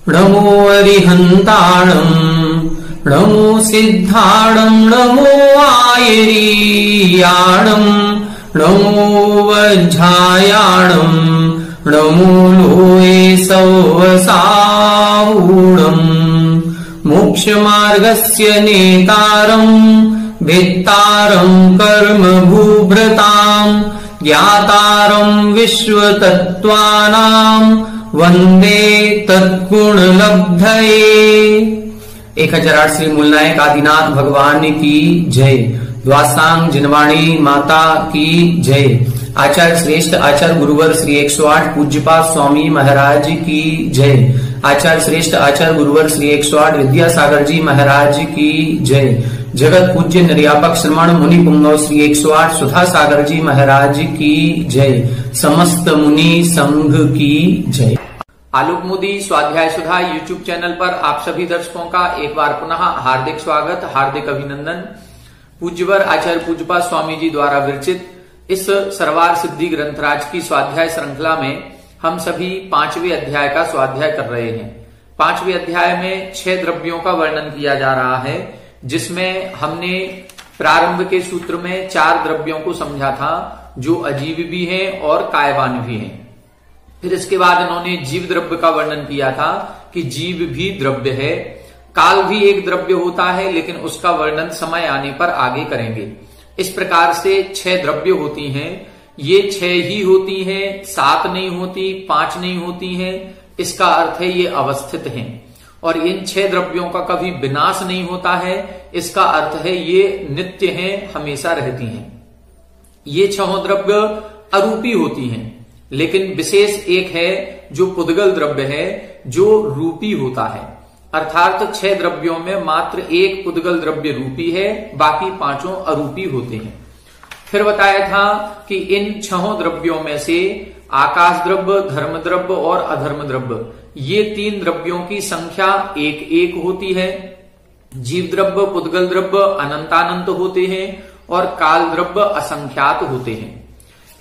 नमो अरिहन्ताणम् नमो सिद्धाणम् नमो आयरीयाणम् नमो वज्झायाणम् नमो लोये सौवसावूणम् मोक्षमार्गस्य नेतारम् भेत्तारम् कर्म भूभृताम् ज्ञातारम् विश्वतत्त्वानाम् वंदे तत्गुणलब्धये। 1008 श्री मूलनायक आदिनाथ भगवान की जय। द्वासांग जिनवाणी माता की जय। आचार्य श्रेष्ठ आचार्य गुरुवर श्री 108 पूज्यपाद स्वामी महाराज की जय। आचार्य श्रेष्ठ आचार्य गुरुवर श्री 108 विद्यासागर जी महाराज की जय। जगत पूज्य निर्यापक श्रमण मुनि पुंगव श्री 108 सुधा सागर जी महाराज की जय। समस्त मुनि संघ की जय। आलोक मोदी स्वाध्याय सुधा यूट्यूब चैनल पर आप सभी दर्शकों का एक बार पुनः हार्दिक स्वागत, हार्दिक अभिनंदन। पूज्यवर आचार्य पूज्यपाद स्वामी जी द्वारा विरचित इस सरवार सिद्धि ग्रंथराज की स्वाध्याय श्रृंखला में हम सभी 5वें अध्याय का स्वाध्याय कर रहे हैं। 5वें अध्याय में 6 द्रव्यों का वर्णन किया जा रहा है, जिसमें हमने प्रारंभ के सूत्र में 4 द्रव्यों को समझा था, जो अजीव भी हैं और कायवान भी हैं। फिर इसके बाद इन्होंने जीव द्रव्य का वर्णन किया था कि जीव भी द्रव्य है, काल भी एक द्रव्य होता है, लेकिन उसका वर्णन समय आने पर आगे करेंगे। इस प्रकार से 6 द्रव्य होती हैं। ये 6 ही होती हैं, 7 नहीं होती, 5 नहीं होती हैं। इसका अर्थ है ये अवस्थित हैं और इन 6 द्रव्यों का कभी विनाश नहीं होता है। इसका अर्थ है ये नित्य हैं, हमेशा रहती हैं। ये 6 द्रव्य अरूपी होती हैं, लेकिन विशेष एक है जो पुद्गल द्रव्य है, जो रूपी होता है। अर्थात 6 द्रव्यों में मात्र एक पुद्गल द्रव्य रूपी है, बाकी 5 अरूपी होते हैं। फिर बताया था कि इन 6 द्रव्यों में से आकाश द्रव्य, धर्म द्रव्य और अधर्म द्रव्य, ये 3 द्रव्यों की संख्या 1-1 होती है। जीव द्रव्य, पुद्गल द्रव्य अनंतानंत होते हैं और काल द्रव्य असंख्यात होते हैं।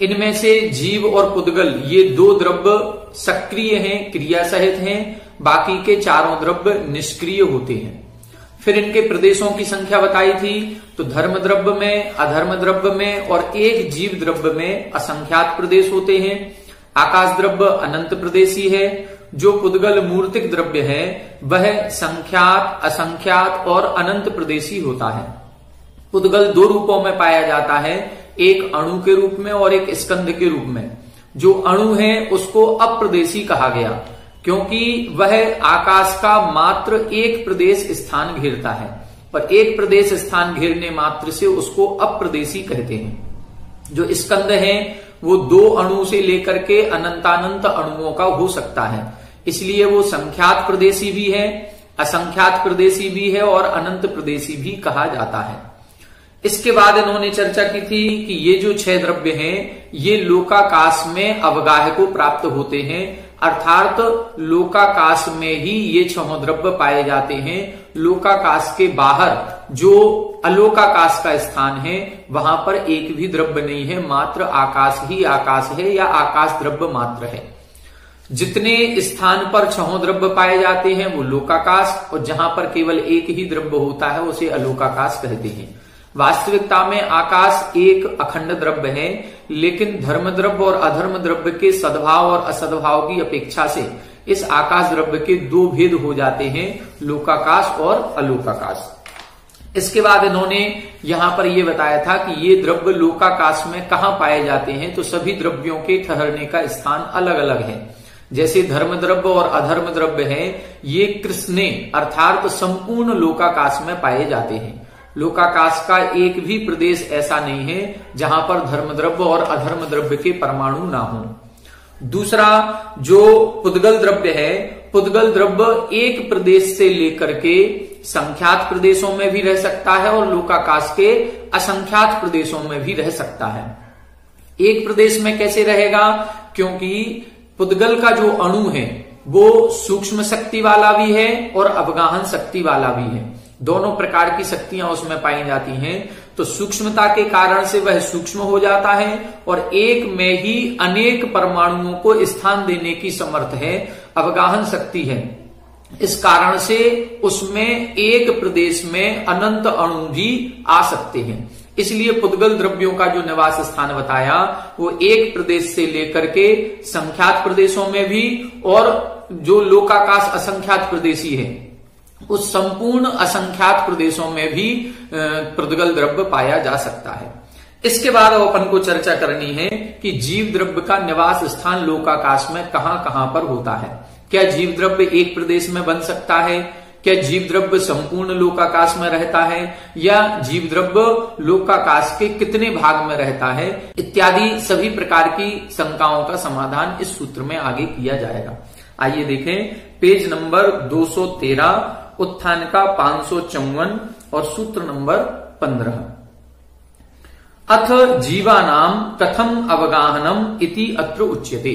इनमें से जीव और पुद्गल ये 2 द्रव्य सक्रिय हैं, क्रिया सहित हैं, बाकी के 4 द्रव्य निष्क्रिय होते हैं। फिर इनके प्रदेशों की संख्या बताई थी, तो धर्म द्रव्य में, अधर्म द्रव्य में और एक जीव द्रव्य में असंख्यात प्रदेश होते हैं। आकाश द्रव्य अनंत प्रदेशी है। जो पुद्गल मूर्तिक द्रव्य है वह संख्यात, असंख्यात और अनंत प्रदेशी होता है। पुद्गल 2 रूपों में पाया जाता है, एक अणु के रूप में और एक स्कंद के रूप में। जो अणु है उसको अप्रदेशी कहा गया, क्योंकि वह आकाश का मात्र एक प्रदेश स्थान घेरता है और एक प्रदेश स्थान घेरने मात्र से उसको अप्रदेशी कहते हैं। जो स्कंद है वो 2 अणु से लेकर के अनंतानंत अणुओं का हो सकता है, इसलिए वो संख्यात प्रदेशी भी है, असंख्यात प्रदेशी भी है और अनंत प्रदेशी भी कहा जाता है। इसके बाद इन्होंने चर्चा की थी कि ये जो 6 द्रव्य हैं ये लोकाकाश में अवगाह्य को प्राप्त होते हैं, अर्थात लोकाकाश में ही ये 6 द्रव्य पाए जाते हैं। लोकाकाश के बाहर जो अलोकाकाश का स्थान है वहां पर एक भी द्रव्य नहीं है, मात्र आकाश ही आकाश है या आकाश द्रव्य मात्र है। जितने स्थान पर 6 द्रव्य पाए जाते हैं वो लोकाकाश, और जहां पर केवल एक ही द्रव्य होता है उसे अलोकाकाश कहते हैं। वास्तविकता में आकाश एक अखंड द्रव्य है, लेकिन धर्म द्रव्य और अधर्म द्रव्य के सद्भाव और असद्भाव की अपेक्षा से इस आकाश द्रव्य के 2 भेद हो जाते हैं, लोकाकाश और अलोकाकाश। इसके बाद इन्होंने यहां पर यह बताया था कि ये द्रव्य लोकाकाश में कहां पाए जाते हैं, तो सभी द्रव्यों के ठहरने का स्थान अलग अलग है। जैसे धर्म द्रव्य और अधर्म द्रव्य है, ये कृष्णे अर्थात संपूर्ण लोकाकाश में पाए जाते हैं। लोकाकाश का एक भी प्रदेश ऐसा नहीं है जहां पर धर्म द्रव्य और अधर्म द्रव्य के परमाणु ना हो। दूसरा जो पुद्गल द्रव्य है, पुद्गल द्रव्य एक प्रदेश से लेकर के संख्यात प्रदेशों में भी रह सकता है और लोकाकाश के असंख्यात प्रदेशों में भी रह सकता है। एक प्रदेश में कैसे रहेगा, क्योंकि पुद्गल का जो अणु है वो सूक्ष्म शक्ति वाला भी है और अवगाहन शक्ति वाला भी है, दोनों प्रकार की शक्तियां उसमें पाई जाती हैं। तो सूक्ष्मता के कारण से वह सूक्ष्म हो जाता है और एक में ही अनेक परमाणुओं को स्थान देने की समर्थ है, अवगाहन शक्ति है। इस कारण से उसमें एक प्रदेश में अनंत अणु भी आ सकते हैं। इसलिए पुद्गल द्रव्यों का जो निवास स्थान बताया वो एक प्रदेश से लेकर के संख्यात प्रदेशों में भी, और जो लोकाकाश असंख्यात प्रदेशी है उस संपूर्ण असंख्यात प्रदेशों में भी पुद्गल द्रव्य पाया जा सकता है। इसके बाद अपन को चर्चा करनी है कि जीव द्रव्य का निवास स्थान लोकाकाश में कहां कहां पर होता है। क्या जीव द्रव्य एक प्रदेश में बन सकता है? क्या जीव द्रव्य संपूर्ण लोकाकाश में रहता है, या जीव द्रव्य लोकाकाश के कितने भाग में रहता है, इत्यादि सभी प्रकार की शंकाओं का समाधान इस सूत्र में आगे किया जाएगा। आइए देखें पेज नंबर 213, उत्थान का 554 और सूत्र नंबर 15। अथ जीवानाम कथम अवगाहनम इति अत्र उच्यते।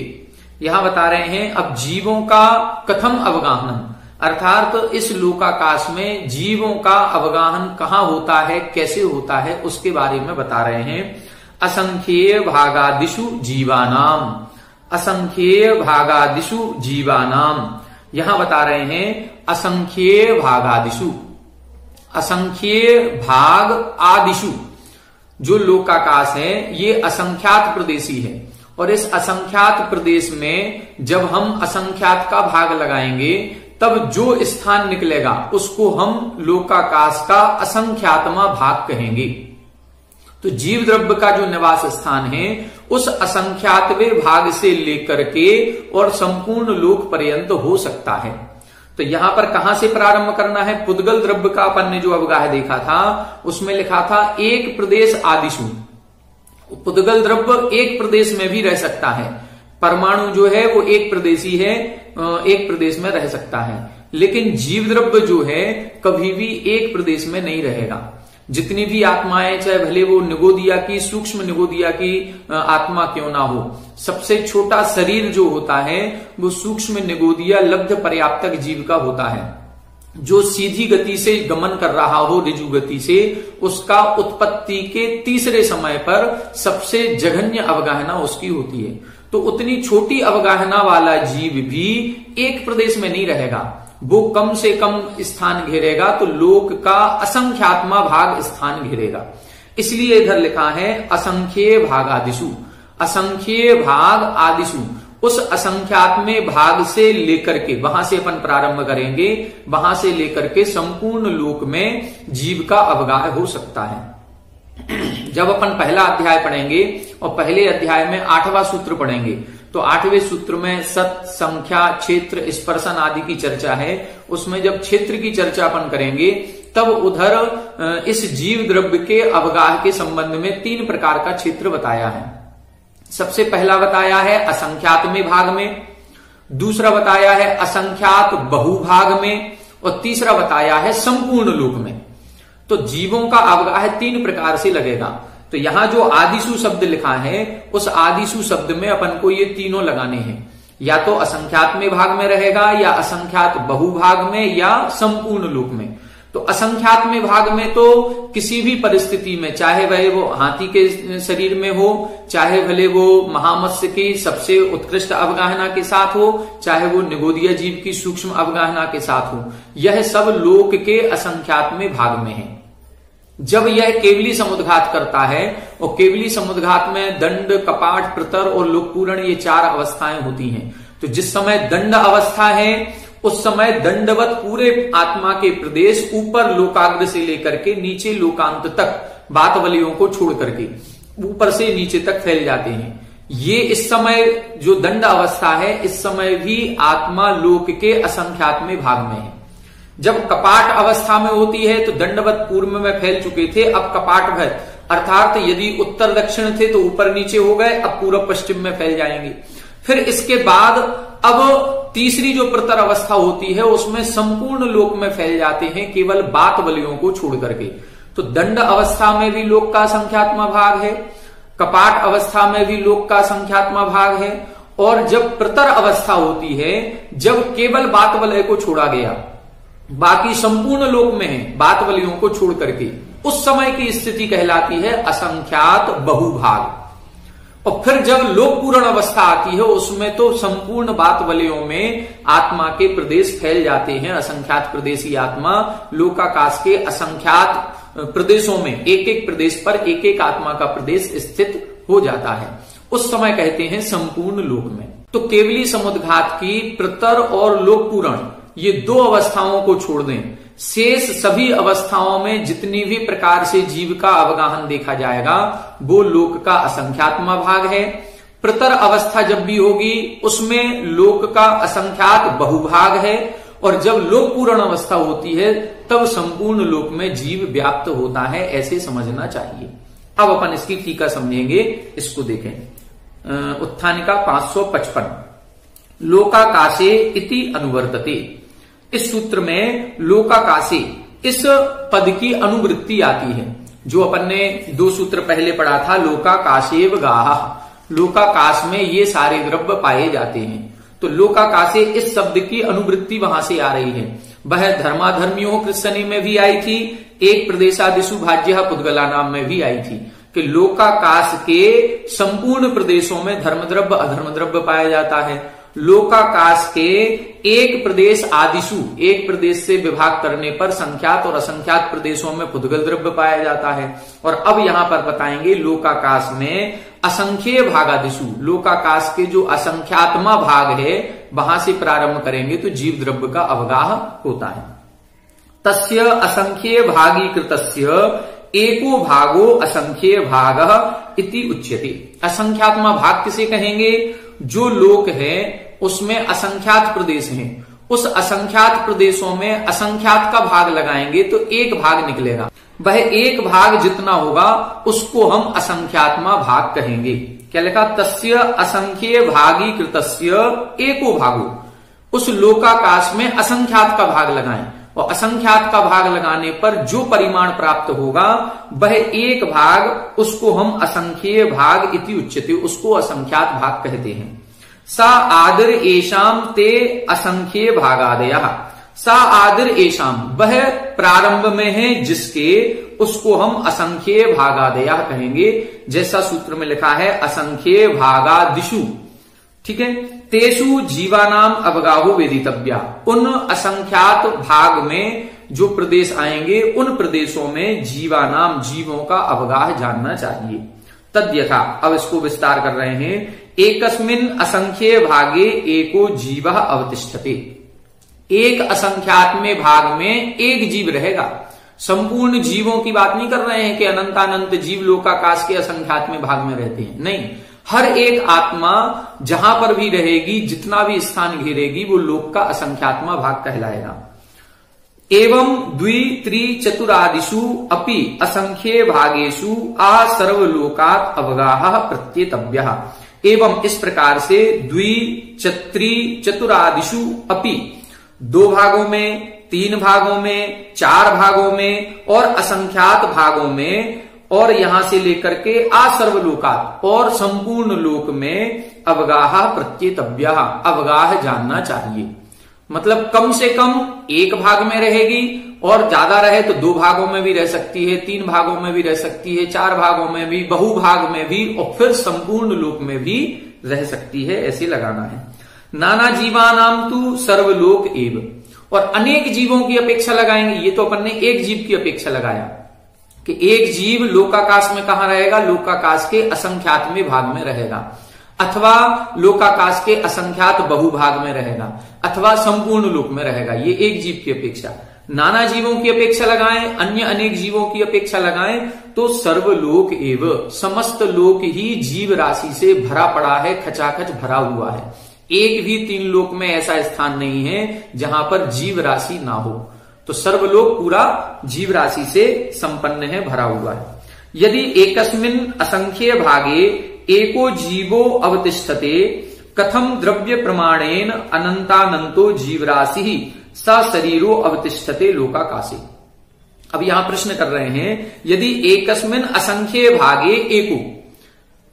यहां बता रहे हैं अब जीवों का कथम अवगाहनम, अर्थात इस लोकाकाश में जीवों का अवगाहन कहां होता है, कैसे होता है, उसके बारे में बता रहे हैं। असंख्येय भागादिषु जीवानाम, असंख्येय भागादिषु जीवानाम, यहां बता रहे हैं असंख्येय भागादिषु, असंख्येय भाग आदिषु, जो लोकाकाश है ये असंख्यात प्रदेशी है, और इस असंख्यात प्रदेश में जब हम असंख्यात का भाग लगाएंगे तब जो स्थान निकलेगा उसको हम लोकाकाश का असंख्यातमा भाग कहेंगे। तो जीव द्रव्य का जो निवास स्थान है उस असंख्यातवें भाग से लेकर के और संपूर्ण लोक पर्यंत हो सकता है। तो यहां पर कहां से प्रारंभ करना है? पुद्गल द्रव्य का अपन ने जो अवगाह देखा था उसमें लिखा था एक प्रदेश आदिशु। पुद्गल द्रव्य एक प्रदेश में भी रह सकता है, परमाणु जो है वो एक प्रदेशी है, एक प्रदेश में रह सकता है, लेकिन जीव द्रव्य जो है कभी भी एक प्रदेश में नहीं रहेगा। जितनी भी आत्माएं, चाहे भले वो निगोदिया की, सूक्ष्म निगोदिया की आत्मा क्यों ना हो, सबसे छोटा शरीर जो होता है वो सूक्ष्म निगोदिया लब्ध पर्याप्तक जीव का होता है। जो सीधी गति से गमन कर रहा हो, ऋजु गति से, उसका उत्पत्ति के तीसरे समय पर सबसे जघन्य अवगाहना उसकी होती है। तो उतनी छोटी अवगाहना वाला जीव भी एक प्रदेश में नहीं रहेगा, वो कम से कम स्थान घेरेगा, तो लोक का असंख्यात्मा भाग स्थान घेरेगा। इसलिए इधर लिखा है असंख्येय भाग आदिशु, असंख्येय भाग आदिशु, उस असंख्यात्मय भाग से लेकर के, वहां से अपन प्रारंभ करेंगे, वहां से लेकर के संपूर्ण लोक में जीव का अवगाह हो सकता है। जब अपन पहला अध्याय पढ़ेंगे और पहले अध्याय में 8वां सूत्र पढ़ेंगे तो 8वें सूत्र में सत, संख्या, क्षेत्र, स्पर्शन आदि की चर्चा है। उसमें जब क्षेत्र की चर्चा अपन करेंगे तब उधर इस जीव द्रव्य के अवगाह के संबंध में 3 प्रकार का क्षेत्र बताया है। सबसे पहला बताया है असंख्यात में भाग में, दूसरा बताया है असंख्यात बहुभाग में, और तीसरा बताया है संपूर्ण लोक में। तो जीवों का अवगाह 3 प्रकार से लगेगा। तो यहां जो आदिशु शब्द लिखा है उस आदिशु शब्द में अपन को ये तीनों लगाने हैं, या तो असंख्यात में भाग में रहेगा, या असंख्यात बहुभाग में, या संपूर्ण लोक में। तो असंख्यात में भाग में तो किसी भी परिस्थिति में, चाहे वह वो हाथी के शरीर में हो, चाहे भले वो महामत्स्य की सबसे उत्कृष्ट अवगाहना के साथ हो, चाहे वो निगोदिया जीव की सूक्ष्म अवगाहना के साथ हो, यह सब लोक के असंख्यात में भाग में है। जब यह केवली समुद्घात करता है, और केवली समुद्घात में दंड, कपाट, प्रतर और लोकपूरण ये 4 अवस्थाएं होती हैं। तो जिस समय दंड अवस्था है उस समय दंडवत पूरे आत्मा के प्रदेश ऊपर लोकाग्र से लेकर के नीचे लोकांत तक बात वलियों को छोड़ करके ऊपर से नीचे तक फैल जाते हैं। ये इस समय जो दंड अवस्था है इस समय भी आत्मा लोक के असंख्यात में भाग में है। जब कपाट अवस्था में होती है तो दंडवत पूर्व में फैल चुके थे, अब कपाटवत, अर्थात यदि उत्तर दक्षिण थे तो ऊपर नीचे हो गए, अब पूर्व पश्चिम में फैल जाएंगे। फिर इसके बाद अब तीसरी जो प्रतर अवस्था होती है उसमें संपूर्ण लोक में फैल जाते हैं, केवल बात बलियों को छोड़ करके। तो दंड अवस्था में भी लोक का संख्यात्मा भाग है, कपाट अवस्था में भी लोक का संख्यात्मा भाग है, और जब प्रतर अवस्था होती है, जब केवल बात वलय को छोड़ा गया, बाकी संपूर्ण लोक में है बात वलियों को छोड़ करके, उस समय की स्थिति कहलाती है असंख्यात बहुभाग। और फिर जब लोक पूर्ण अवस्था आती है उसमें तो संपूर्ण बात वलयों में आत्मा के प्रदेश फैल जाते हैं। असंख्यात प्रदेशी आत्मा लोकाकाश के असंख्यात प्रदेशों में एक एक प्रदेश पर एक एक आत्मा का प्रदेश स्थित हो जाता है। उस समय कहते हैं संपूर्ण लोक में। तो केवली समुद्घात की प्रतर और लोक पूर्ण ये दो अवस्थाओं को छोड़ दें, शेष सभी अवस्थाओं में जितनी भी प्रकार से जीव का अवगाहन देखा जाएगा वो लोक का असंख्यात्मा भाग है। प्रतर अवस्था जब भी होगी उसमें लोक का असंख्यात बहुभाग है, और जब लोक पूर्ण अवस्था होती है तब संपूर्ण लोक में जीव व्याप्त होता है, ऐसे समझना चाहिए। अब अपन इसकी टीका समझेंगे, इसको देखें। उत्थानिका 555 लोकाकाशे इति अनुवर्तते। इस सूत्र में लोकाकाशे इस पद की अनुवृत्ति आती है, जो अपन ने दो सूत्र पहले पढ़ा था, लोकाकाशेव गाह, लोकाकाश में ये सारे द्रव्य पाए जाते हैं। तो लोकाकाशे इस शब्द की अनुवृत्ति वहां से आ रही है। वह धर्माधर्मियों कृष्णनी में भी आई थी, एक प्रदेशादिशु भाज्य पुद्गला नाम में भी आई थी कि लोकाकाश के संपूर्ण प्रदेशों में धर्म द्रव्य अधर्म द्रव्य पाया जाता है। लोकाकाश के एक प्रदेश आदिशु, एक प्रदेश से विभाग करने पर संख्यात और असंख्यात प्रदेशों में पुद्गल द्रव्य पाया जाता है। और अब यहां पर बताएंगे लोकाकाश में असंख्य भागादिशु, लोकाकाश के जो असंख्यात्मा भाग है वहां से प्रारंभ करेंगे तो जीव द्रव्य का अवगाह होता है। तस्य असंख्य भागी कृतस्य एको भागो असंख्य भाग इति उच्यते। असंख्यात्मा भाग किसे कहेंगे? जो लोक है उसमें असंख्यात प्रदेश हैं, उस असंख्यात प्रदेशों में असंख्यात का भाग लगाएंगे तो एक भाग निकलेगा। वह एक भाग जितना होगा उसको हम असंख्यात्मा भाग कहेंगे। क्या लिखा? तस्य असंख्य भागी कृतस्य एको भागो। उस लोकाकाश में असंख्यात का भाग लगाएं, और असंख्यात का भाग लगाने पर जो परिमाण प्राप्त होगा वह एक भाग, उसको हम असंख्य भाग इति उच्यते, उसको असंख्यात भाग कहते हैं। सा आदिर एशाम ते असंख्य भागादयः। सा आदिर एशाम, वह प्रारंभ में है जिसके, उसको हम असंख्य भागादयः कहेंगे। जैसा सूत्र में लिखा है असंख्य भागादिशु, ठीक है। तेषु जीवानाम अवगाहो वेदितव्या। उन असंख्यात भाग में जो प्रदेश आएंगे उन प्रदेशों में जीवानाम, जीवों का अवगाह जानना चाहिए। तद्यथा, अब इसको विस्तार कर रहे हैं। एकस्मिन असंख्य भागे एको जीवः अवतिष्ठते। एक असंख्यात में भाग में एक जीव रहेगा। संपूर्ण जीवों की बात नहीं कर रहे हैं कि अनंतानंत जीव लोकाकाश के असंख्यात में भाग में रहते हैं, नहीं। हर एक आत्मा जहां पर भी रहेगी, जितना भी स्थान घेरेगी, वो लोक का असंख्यात्मा भाग कहलाएगा। एवं द्वि त्रि चतुरादिषु अपि असंख्ये भागेषु आ सर्वलोकात् अवगाहः प्रत्येतव्यः। एवं इस प्रकार से द्वि त्रि चतुरादिषु अपि, दो भागों में, तीन भागों में, चार भागों में और असंख्यात भागों में, और यहां से लेकर के आसर्वलोकात और संपूर्ण लोक में अवगाह प्रत्येतव्य, अवगाह जानना चाहिए। मतलब कम से कम एक भाग में रहेगी, और ज्यादा रहे तो दो भागों में भी रह सकती है, तीन भागों में भी रह सकती है, चार भागों में भी, बहुभाग में भी, और फिर संपूर्ण लोक में भी रह सकती है, ऐसे लगाना है। नाना जीवानाम तु सर्वलोक एव, और अनेक जीवों की अपेक्षा लगाएंगे। ये तो अपन ने एक जीव की अपेक्षा लगाया कि एक जीव लोकाकाश में कहां रहेगा? लोकाकाश के असंख्यात में भाग में रहेगा, अथवा लोकाकाश के असंख्यात बहुभाग में रहेगा, अथवा संपूर्ण लोक में रहेगा। ये एक जीव की अपेक्षा। नाना जीवों की अपेक्षा लगाएं, अन्य अनेक जीवों की अपेक्षा लगाएं तो सर्वलोक एव, समस्त लोक ही जीव राशि से भरा पड़ा है, खचाखच भरा हुआ है। एक भी तीन लोक में ऐसा स्थान नहीं है जहां पर जीव राशि ना हो। तो सर्वलोक पूरा जीव राशि से संपन्न है, भरा हुआ है। यदि एकस्मिन असंख्य भागे एको जीवो अवतिष्ठते कथम द्रव्य प्रमाणेन अनंतानंतो जीवराशि स शरीरो अवतिष्ठते लोकाकाशे। अब यहां प्रश्न कर रहे हैं, यदि एकस्मिन असंख्य भागे एको,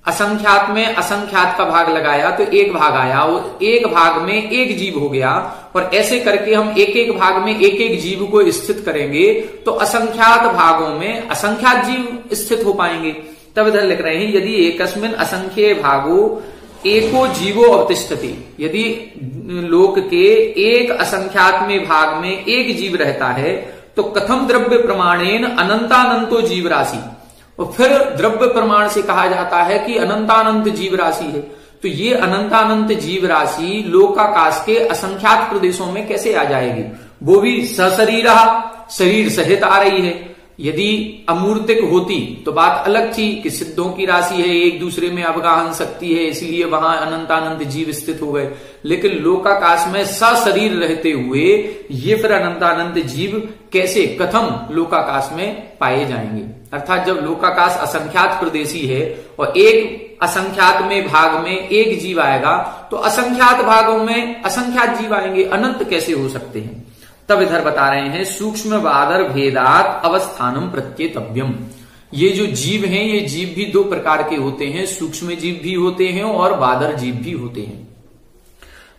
असंख्यात में असंख्यात का भाग लगाया तो एक भाग आया, और एक भाग में एक जीव हो गया, और ऐसे करके हम एक एक भाग में एक एक जीव को स्थित करेंगे तो असंख्यात भागों में असंख्यात जीव स्थित हो पाएंगे। तब इधर लिख रहे हैं यदि एकस्मिन असंख्य भागो एको जीवो अवतिष्ठति, यदि लोक के एक असंख्यात में भाग में एक जीव रहता है तो कथम द्रव्य प्रमाणेन अनंतानंतो जीव राशि, और फिर द्रव्य प्रमाण से कहा जाता है कि अनंतानंत जीव राशि है। तो ये अनंतानंत जीव राशि लोकाकाश के असंख्यात प्रदेशों में कैसे आ जाएगी? वो भी सशरीरा, शरीर सहित आ रही है। यदि अमूर्तिक होती तो बात अलग थी कि सिद्धों की राशि है, एक दूसरे में अवगाहन शक्ति है, इसलिए वहां अनंतानंत जीव स्थित हो गए। लेकिन लोकाकाश में सशरीर रहते हुए ये फिर अनंतानंत जीव कैसे, कथम लोकाकाश में पाए जाएंगे? अर्थात जब लोकाकाश असंख्यात प्रदेशी है और एक असंख्यात में भाग में एक जीव आएगा तो असंख्यात भागों में असंख्यात जीव आएंगे, अनंत कैसे हो सकते हैं? तब इधर बता रहे हैं सूक्ष्म वादर भेदात अवस्थानम प्रत्येतव्यम। ये जो जीव हैं ये जीव भी दो प्रकार के होते हैं, सूक्ष्म जीव भी होते हैं और वादर जीव भी होते हैं।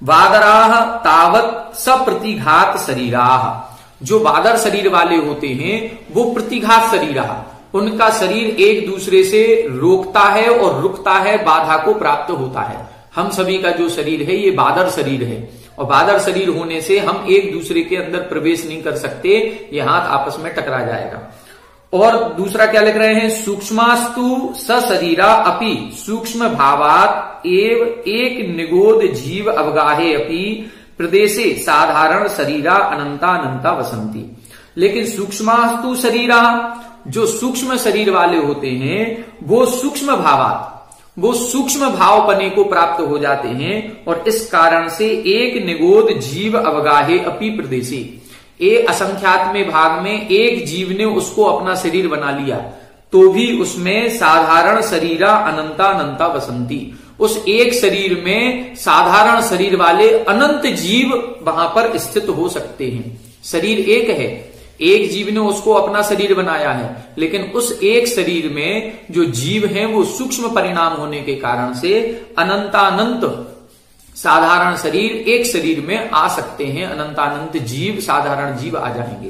वादराह तावत सप्रतिघात शरीराह, जो वादर शरीर वाले होते हैं वो प्रतिघात शरीराह, उनका शरीर एक दूसरे से रोकता है और रुकता है, बाधा को प्राप्त होता है। हम सभी का जो शरीर है ये वादर शरीर है और वादर शरीर होने से हम एक दूसरे के अंदर प्रवेश नहीं कर सकते, ये हाथ आपस में टकरा जाएगा। और दूसरा क्या लिख रहे हैं? सूक्ष्मास्तु सशरीरा अपि सूक्ष्म भावात एव एक निगोद जीव अवगाहे अपि प्रदेशे साधारण शरीरा अनंता वसंती। लेकिन सूक्ष्मास्तु शरीरा, जो सूक्ष्म शरीर वाले होते हैं वो सूक्ष्म भावात, वो सूक्ष्म भावपने को प्राप्त हो जाते हैं और इस कारण से एक निगोद जीव अवगाहे अपि प्रदेशी, एक असंख्यात में भाग में एक जीव ने उसको अपना शरीर बना लिया तो भी उसमें साधारण शरीरा अनंता वसंती, उस एक शरीर में साधारण शरीर वाले अनंत जीव वहां पर स्थित हो सकते हैं। शरीर एक है, एक जीव ने उसको अपना शरीर बनाया है, लेकिन उस एक शरीर में जो जीव हैं वो सूक्ष्म परिणाम होने के कारण से अनंतानंत साधारण शरीर एक शरीर में आ सकते हैं, अनंतानंत जीव साधारण जीव आ जाएंगे।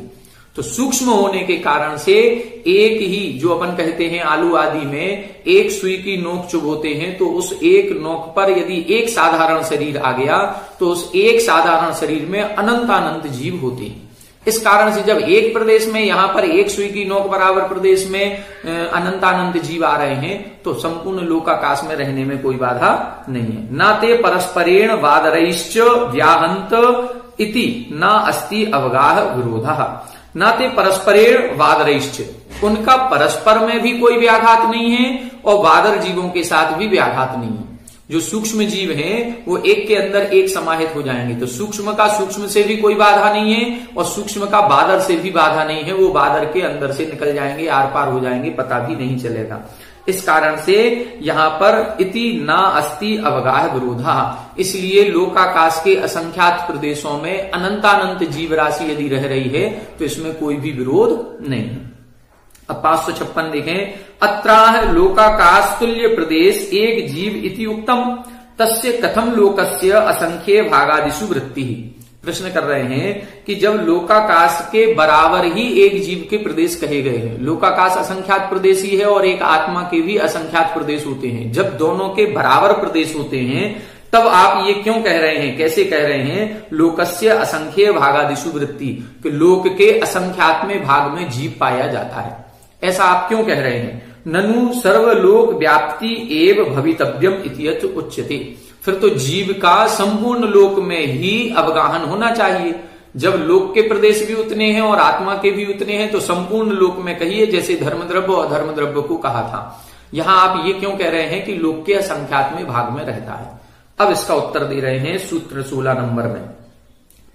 तो सूक्ष्म होने के कारण से एक ही, जो अपन कहते हैं आलू आदि में एक सुई की नोक चुभोते हैं, तो उस एक नोक पर यदि एक साधारण शरीर आ गया तो उस एक साधारण शरीर में अनंतानंत जीव होते हैं। इस कारण से जब एक प्रदेश में यहां पर एक सुई की नोक बराबर प्रदेश में अनंतानंत जीव आ रहे हैं तो संपूर्ण लोकाकाश में रहने में कोई बाधा नहीं है। नाते परस्परेण वादरैश्च व्याहंत इति न अस्ति अवगाह विरोधः। नाते परस्परेण वादरैश्च, उनका परस्पर में भी कोई व्याघात नहीं है और वादर जीवों के साथ भी व्याघात नहीं है। जो सूक्ष्म जीव हैं वो एक के अंदर एक समाहित हो जाएंगे, तो सूक्ष्म का सूक्ष्म से भी कोई बाधा नहीं है और सूक्ष्म का बादर से भी बाधा नहीं है, वो बादर के अंदर से निकल जाएंगे, आर पार हो जाएंगे, पता भी नहीं चलेगा। इस कारण से यहां पर इति ना अस्ति अवगाह विरोधा, इसलिए लोकाकाश के असंख्यात प्रदेशों में अनंतानंत जीव राशि यदि रह रही है तो इसमें कोई भी विरोध नहीं है। अब 556 देखें, अत्राह लोकाकाश तुल्य प्रदेश एक जीव इति उक्तम तस्य कथम लोकस्य असंख्य भागादिषु वृत्ति। प्रश्न कर रहे हैं कि जब लोकाकाश के बराबर ही एक जीव के प्रदेश कहे गए हैं, लोकाकाश असंख्यात प्रदेश ही है और एक आत्मा के भी असंख्यात प्रदेश होते हैं, जब दोनों के बराबर प्रदेश होते हैं तब आप ये क्यों कह रहे हैं, कैसे कह रहे हैं लोकस्य असंख्य भागादिषु वृत्ति, कि लोक के असंख्यात में भाग में जीव पाया जाता है, ऐसा आप क्यों कह रहे हैं? ननु सर्वलोक व्याप्ति एव भवितव्यम इत्यत उच्यते, फिर तो जीव का संपूर्ण लोक में ही अवगाहन होना चाहिए। जब लोक के प्रदेश भी उतने हैं और आत्मा के भी उतने हैं तो संपूर्ण लोक में कहिए, जैसे धर्मद्रव्य और धर्मद्रव्य को कहा था। यहां आप ये क्यों कह रहे हैं कि लोक के असंख्यात में भाग में रहता है? अब इसका उत्तर दे रहे हैं सूत्र 16 नंबर में,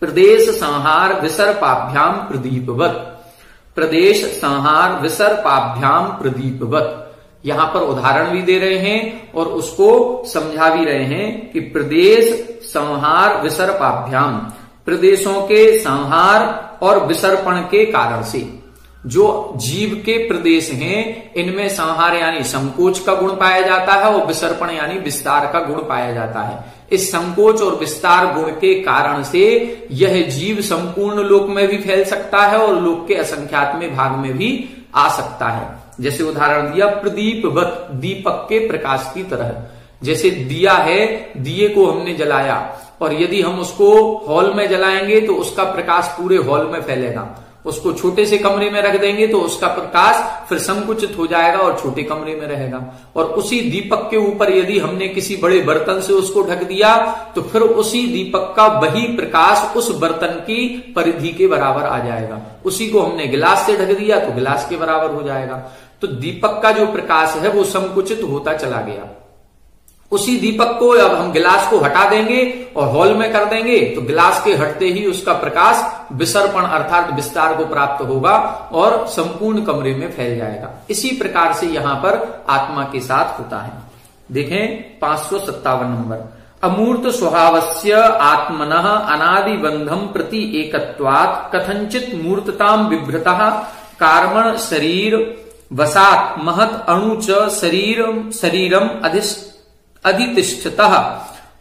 प्रदेश संहार विसर्पाभ्याम प्रदीपवत, प्रदेश संहार विसर्पाभ्याम प्रदीपवत। यहां पर उदाहरण भी दे रहे हैं और उसको समझा भी रहे हैं कि प्रदेश संहार विसर्पाभ्याम, प्रदेशों के संहार और विसर्पण के कारण से जो जीव के प्रदेश हैं इनमें संहार यानी संकोच का गुण पाया जाता है और विसर्पण यानी विस्तार का गुण पाया जाता है। इस संकोच और विस्तार गुण के कारण से यह जीव संपूर्ण लोक में भी फैल सकता है और लोक के असंख्यात में भाग में भी आ सकता है। जैसे उदाहरण दिया प्रदीपवत, दीपक के प्रकाश की तरह। जैसे दिया है, दिए को हमने जलाया और यदि हम उसको हॉल में जलाएंगे तो उसका प्रकाश पूरे हॉल में फैलेगा। उसको छोटे से कमरे में रख देंगे तो उसका प्रकाश फिर संकुचित हो जाएगा और छोटे कमरे में रहेगा। और उसी दीपक के ऊपर यदि हमने किसी बड़े बर्तन से उसको ढक दिया तो फिर उसी दीपक का वही प्रकाश उस बर्तन की परिधि के बराबर आ जाएगा। उसी को हमने गिलास से ढक दिया तो गिलास के बराबर हो जाएगा। तो दीपक का जो प्रकाश है वो संकुचित होता चला गया। उसी दीपक को अब हम गिलास को हटा देंगे और हॉल में कर देंगे तो गिलास के हटते ही उसका प्रकाश विसर्पण अर्थात विस्तार को प्राप्त होगा और संपूर्ण कमरे में फैल जाएगा। इसी प्रकार से यहां पर आत्मा के साथ होता है। देखें 557 नंबर, अमूर्त स्वभावस्य आत्मनः अनादि बंधम प्रति एकत्वात् कथंचित मूर्तताम विभ्रतः कार्मण शरीर वसात महत अणु च शरीरम अधितिष्ठतः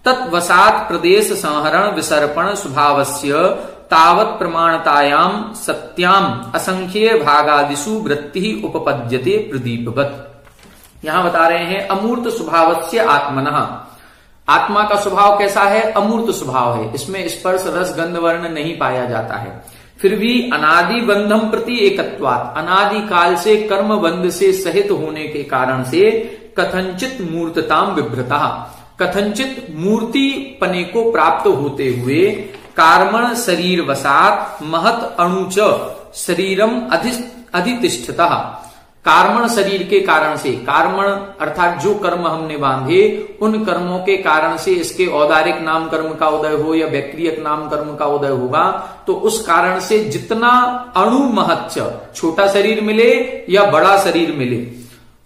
तत्वसात प्रदेश संहरण विसर्पण स्वभावस्य तावत् प्रमाणतायाम सत्याम असंख्य भागादिषु वृत्ति उपपद्यते प्रदीपवत्। यहां बता रहे हैं अमूर्त स्वभावस्य आत्मनः, आत्मा का स्वभाव कैसा है? अमूर्त स्वभाव है, इसमें स्पर्श रस गंध वर्ण नहीं पाया जाता है। फिर भी अनादि बंधम प्रति एकत्वात्, अनादि काल से कर्म बंध से सहित होने के कारण से कथंचित मूर्तताम विभ्रता, कथंचित मूर्ति पने को प्राप्त होते हुए कार्मण शरीर वसात महत अणुच शरीरम अधितिष्ठतः, कार्मण शरीर के कारण से, कार्मण अर्थात जो कर्म हमने बांधे उन कर्मों के कारण से इसके औदारिक नाम कर्म का उदय हो या व्यक्रियक नाम कर्म का उदय होगा तो उस कारण से जितना अणु महच्च, छोटा शरीर मिले या बड़ा शरीर मिले,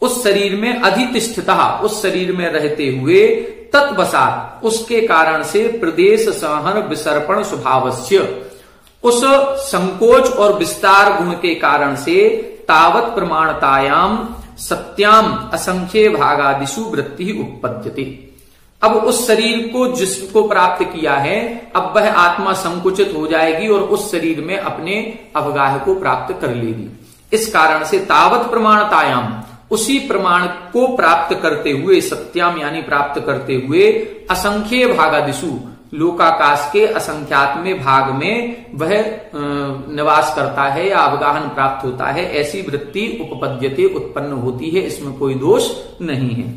उस शरीर में अधितिष्ठतः, उस शरीर में रहते हुए तत्वसात, उसके कारण से प्रदेश संहर विसर्पण स्वभावस्य, उस संकोच और विस्तार गुण के कारण से तावत प्रमाणतायाम सत्याम असंख्य भागादिषु वृत्ति उपपद्यते। अब उस शरीर को जिसको प्राप्त किया है अब वह आत्मा संकुचित हो जाएगी और उस शरीर में अपने अवगाह को प्राप्त कर लेगी। इस कारण से तावत प्रमाणतायाम, उसी प्रमाण को प्राप्त करते हुए, सत्याम यानी प्राप्त करते हुए, असंख्य भागादिषु, लोकाकाश के असंख्यात में भाग में वह निवास करता है या अवगाहन प्राप्त होता है, ऐसी वृत्ति उपपद्यते उत्पन्न होती है, इसमें कोई दोष नहीं है।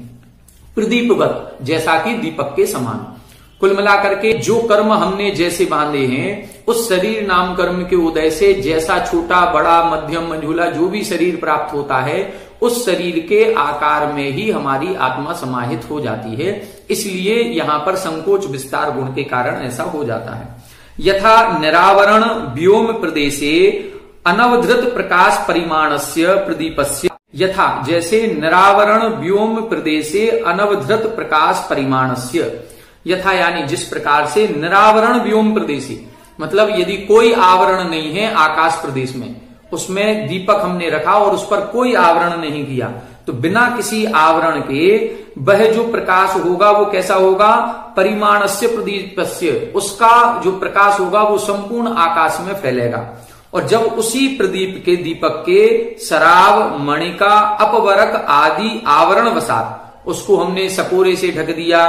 प्रदीपवत, जैसा कि दीपक के समान। कुल मिलाकर के जो कर्म हमने जैसे बांधे हैं उस शरीर नाम कर्म के उदय से जैसा छोटा बड़ा मध्यम मंझूला जो भी शरीर प्राप्त होता है उस शरीर के आकार में ही हमारी आत्मा समाहित हो जाती है। इसलिए यहां पर संकोच विस्तार गुण के कारण ऐसा हो जाता है। यथा निरावरण व्योम प्रदेशे अनवधृत प्रकाश परिमाणस्य प्रदीपस्य, यथा जैसे निरावरण व्योम प्रदेशे अनवधृत प्रकाश परिमाणस्य, यथा यानी जिस प्रकार से निरावरण व्योम प्रदेशे, मतलब यदि कोई आवरण नहीं है आकाश प्रदेश में, उसमें दीपक हमने रखा और उस पर कोई आवरण नहीं किया तो बिना किसी आवरण के वह जो प्रकाश होगा वो कैसा होगा? परिमाणस्य प्रदीपस्य, उसका जो प्रकाश होगा वो संपूर्ण आकाश में फैलेगा। और जब उसी प्रदीप के दीपक के शराब मणिका अपवरक आदि आवरण वसात, उसको हमने सकोरे से ढक दिया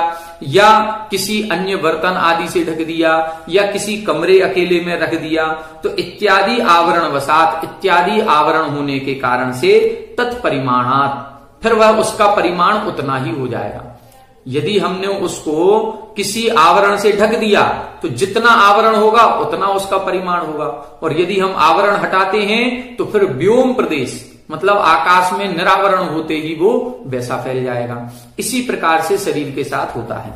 या किसी अन्य बर्तन आदि से ढक दिया या किसी कमरे अकेले में रख दिया तो इत्यादि आवरण वसात, इत्यादि आवरण होने के कारण से तत्परिमाणात, फिर वह उसका परिमाण उतना ही हो जाएगा। यदि हमने उसको किसी आवरण से ढक दिया तो जितना आवरण होगा उतना उसका परिमाण होगा, और यदि हम आवरण हटाते हैं तो फिर व्योम प्रदेश मतलब आकाश में निरावरण होते ही वो वैसा फैल जाएगा। इसी प्रकार से शरीर के साथ होता है।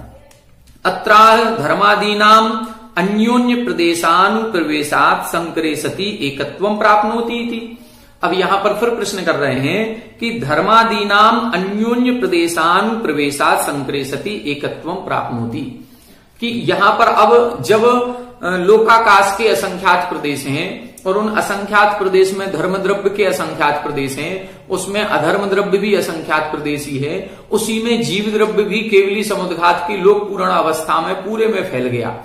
अत्राह धर्मादीनाम अन्योन्य प्रदेशानुप्रवेशात संकरे सती एकत्वम प्राप्नोति इति। अब यहां पर फिर प्रश्न कर रहे हैं कि धर्मादीनाम अन्योन्य प्रदेशानुप्रवेशात संकरे सती एकत्वम प्राप्नोति, कि यहां पर अब जब लोकाकाश के असंख्यात प्रदेश हैं और उन असंख्यात प्रदेश में धर्म द्रव्य के असंख्यात प्रदेश हैं, उसमें अधर्म द्रव्य भी असंख्यात प्रदेश ही है, उसी में जीव द्रव्य भी केवली समुद्घात की लोक पूर्ण अवस्था में पूरे में फैल गया।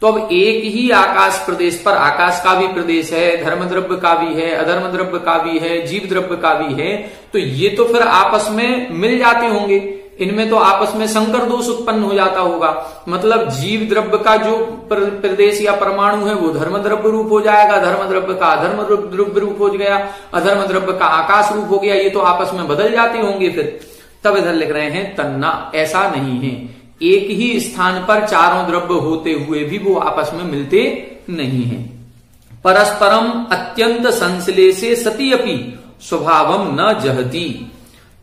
तो अब एक ही आकाश प्रदेश पर आकाश का भी प्रदेश है, धर्म द्रव्य का भी है, अधर्म द्रव्य का भी है, जीव द्रव्य का भी है, तो ये तो फिर आपस में मिल जाते होंगे, इनमें तो आपस में संकर दोष उत्पन्न हो जाता होगा। मतलब जीव द्रव्य का जो प्रदेश या परमाणु है वो धर्म द्रव्य रूप हो जाएगा, धर्म द्रव्य का अधर्म द्रव्य रूप हो गया, अधर्म द्रव्य का आकाश रूप हो गया, ये तो आपस में बदल जाते होंगे फिर। तब इधर लिख रहे हैं तन्ना, ऐसा नहीं है, एक ही स्थान पर चारों द्रव्य होते हुए भी वो आपस में मिलते नहीं है। परस्परम अत्यंत संश्लेषे सती अपि स्वभावम न जहति।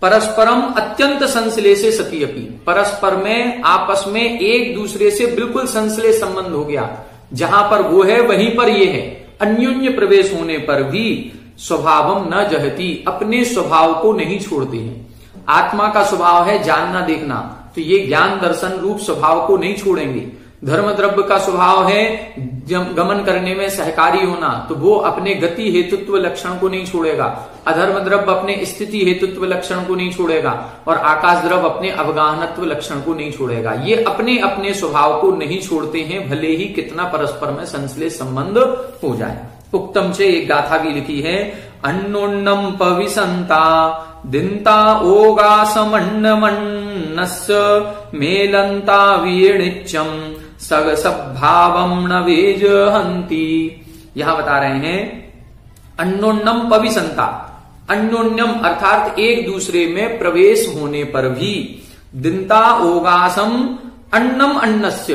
परस्परम अत्यंत संश्लेषे सती अपि, परस्पर में आपस में एक दूसरे से बिल्कुल संश्लेष संबंध हो गया, जहां पर वो है वहीं पर ये है, अन्योन्य प्रवेश होने पर भी स्वभावम न जहति, अपने स्वभाव को नहीं छोड़ते हैं। आत्मा का स्वभाव है जानना देखना, तो ये ज्ञान दर्शन रूप स्वभाव को नहीं छोड़ेंगे। धर्म द्रव्य का स्वभाव है गमन करने में सहकारी होना, तो वो अपने गति हेतुत्व लक्षण को नहीं छोड़ेगा। अधर्म द्रव्य अपने स्थिति हेतुत्व लक्षण को नहीं छोड़ेगा, और आकाश द्रव्य अपने अवगाहनत्व लक्षण को नहीं छोड़ेगा। ये अपने अपने स्वभाव को नहीं छोड़ते हैं, भले ही कितना परस्पर में संश्लेष संबंध हो जाए। उक्तम से एक गाथा भी लिखी है, अन्नोन्नम पविसंता दिंता ओगासमन्नमन्नस्य मेलंता वीर्णिच्यम सगसभावम न वेजहंती। यहां बता रहे हैं अन्योन्यम पविसंता, अन्योन्यम अर्थात एक दूसरे में प्रवेश होने पर भी, दिंता ओगासम अन्नम अन्नस्य,